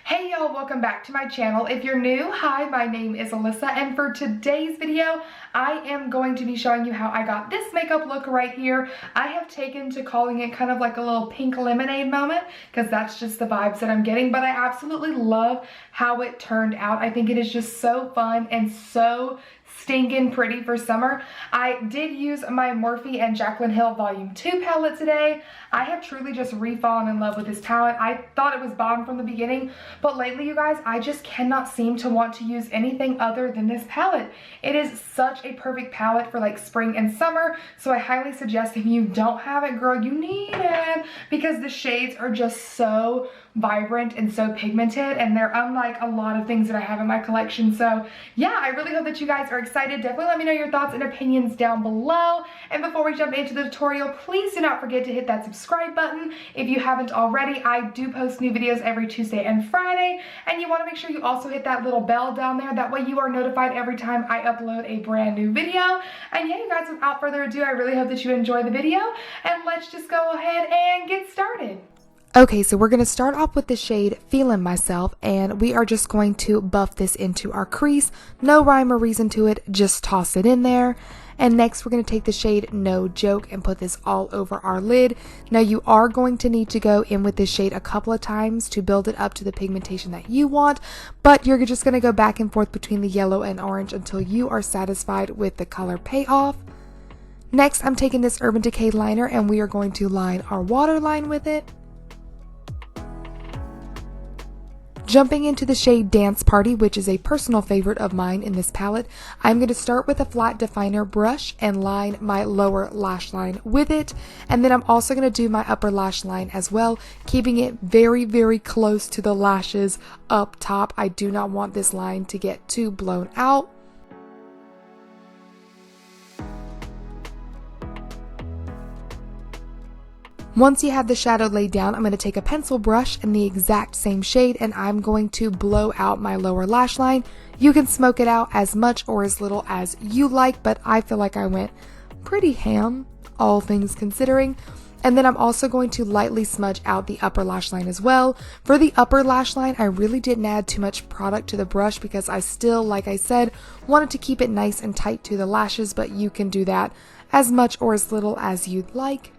Hey y'all, welcome back to my channel. If you're new, hi, my name is Alyssa, and for today's video, I am going to be showing you how I got this makeup look right here. I have taken to calling it kind of like a little pink lemonade moment, because that's just the vibes that I'm getting, but I absolutely love how it turned out. I think it is just so fun and so stinking pretty for summer. I did use my Morphe and Jaclyn Hill Volume 2 palette today. I have truly just re-fallen in love with this palette. I thought it was bomb from the beginning, but lately, you guys, I just cannot seem to want to use anything other than this palette. It is such a perfect palette for like spring and summer, so I highly suggest if you don't have it, girl, you need it, because the shades are just so vibrant and so pigmented, and they're unlike a lot of things that I have in my collection. So yeah, I really hope that you guys are excited. Definitely let me know your thoughts and opinions down below. And before we jump into the tutorial, please do not forget to hit that subscribe button if you haven't already. I do post new videos every Tuesday and Friday, and you want to make sure you also hit that little bell down there. That way you are notified every time I upload a brand new video. And yeah, you guys, without further ado, I really hope that you enjoy the video, and let's just go ahead and get started. Okay, so we're going to start off with the shade Feelin' Myself, and we are just going to buff this into our crease. No rhyme or reason to it, just toss it in there. And next we're going to take the shade No Joke and put this all over our lid. Now you are going to need to go in with this shade a couple of times to build it up to the pigmentation that you want, but you're just going to go back and forth between the yellow and orange until you are satisfied with the color payoff. Next, I'm taking this Urban Decay liner and we are going to line our waterline with it. Jumping into the shade Dance Party, which is a personal favorite of mine in this palette, I'm going to start with a flat definer brush and line my lower lash line with it. And then I'm also going to do my upper lash line as well, keeping it very, very close to the lashes up top. I do not want this line to get too blown out. Once you have the shadow laid down, I'm going to take a pencil brush in the exact same shade and I'm going to blow out my lower lash line. You can smoke it out as much or as little as you like, but I feel like I went pretty ham, all things considering. And then I'm also going to lightly smudge out the upper lash line as well. For the upper lash line, I really didn't add too much product to the brush because I still, like I said, wanted to keep it nice and tight to the lashes, but you can do that as much or as little as you'd like.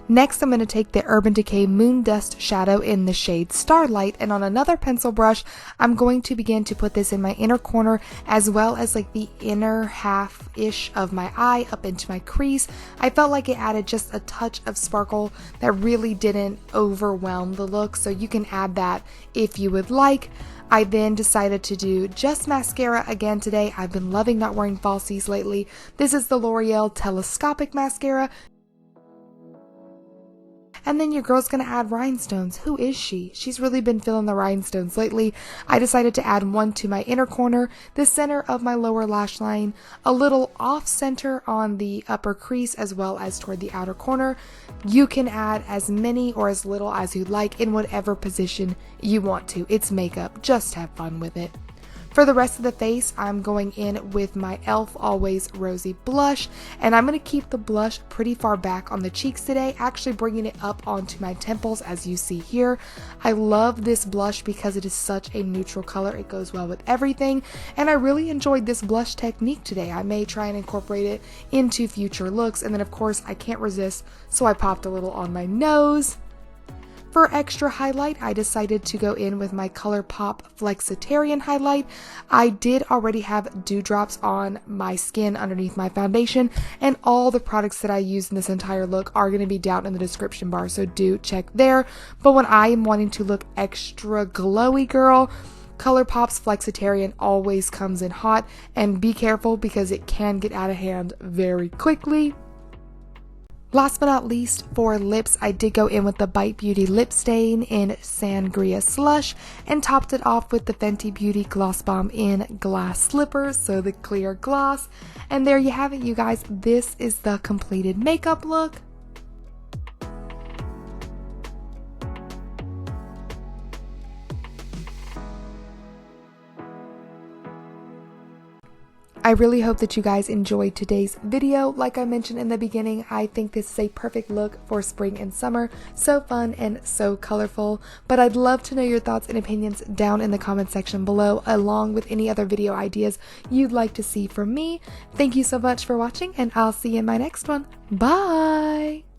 Next, I'm going to take the Urban Decay Moondust shadow in the shade Starlight, and on another pencil brush, I'm going to begin to put this in my inner corner as well as like the inner half-ish of my eye up into my crease. I felt like it added just a touch of sparkle that really didn't overwhelm the look, so you can add that if you would like. I then decided to do just mascara again today. I've been loving not wearing falsies lately. This is the Loreal Telescopic mascara. And then your girl's gonna add rhinestones. Who is she? She's really been feeling the rhinestones lately. I decided to add one to my inner corner, the center of my lower lash line, a little off center on the upper crease as well as toward the outer corner. You can add as many or as little as you'd like in whatever position you want to. It's makeup, just have fun with it. For the rest of the face, I'm going in with my e.l.f. Always Rosy blush, and I'm going to keep the blush pretty far back on the cheeks today, actually bringing it up onto my temples as you see here. I love this blush because it is such a neutral color. It goes well with everything, and I really enjoyed this blush technique today. I may try and incorporate it into future looks, and then of course I can't resist, so I popped a little on my nose. For extra highlight, I decided to go in with my Colourpop Flexitarian highlight. I did already have dewdrops on my skin underneath my foundation, and all the products that I use in this entire look are going to be down in the description bar, so do check there. But when I am wanting to look extra glowy, girl, Colourpop's Flexitarian always comes in hot, and be careful because it can get out of hand very quickly. Last but not least, for lips, I did go in with the Bite Beauty lip stain in Sangria Slush and topped it off with the Fenty Beauty Gloss Bomb in Glass Slippers, so the clear gloss. And there you have it, you guys. This is the completed makeup look. I really hope that you guys enjoyed today's video. Like I mentioned in the beginning, I think this is a perfect look for spring and summer. So fun and so colorful. But I'd love to know your thoughts and opinions down in the comment section below, along with any other video ideas you'd like to see from me. Thank you so much for watching, and I'll see you in my next one. Bye!